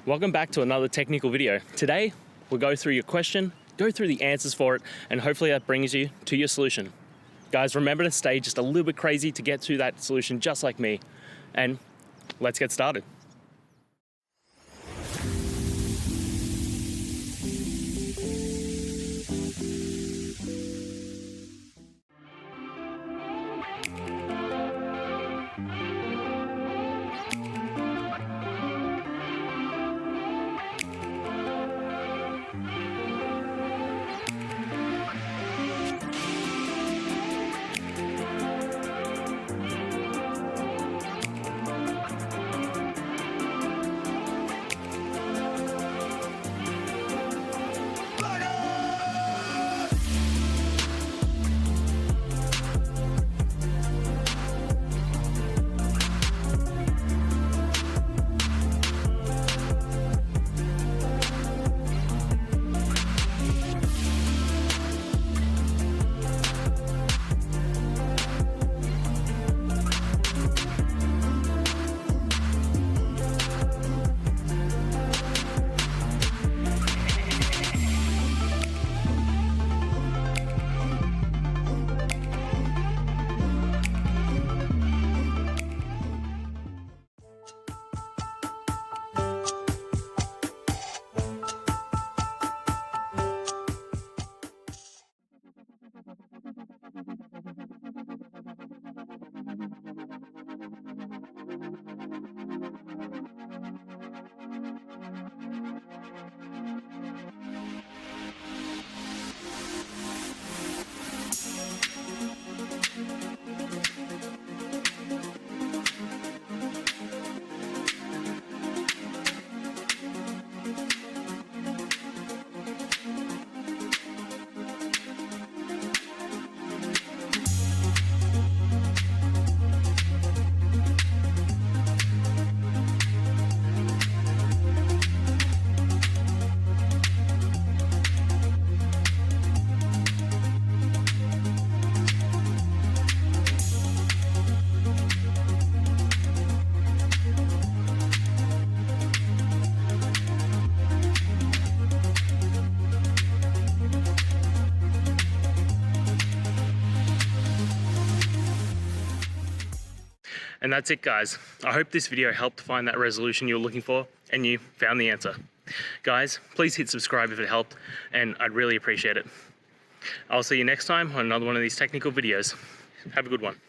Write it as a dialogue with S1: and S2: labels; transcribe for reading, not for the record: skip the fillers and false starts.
S1: Welcome back to another technical video. Today, we'll go through your question, go through the answers for it, and hopefully that brings you to your solution. Guys, remember to stay just a little bit crazy to get to that solution just like me. And let's get started. And that's it, guys. I hope this video helped find that resolution you were looking for and you found the answer. Guys, please hit subscribe if it helped, and I'd really appreciate it. I'll see you next time on another one of these technical videos. Have a good one.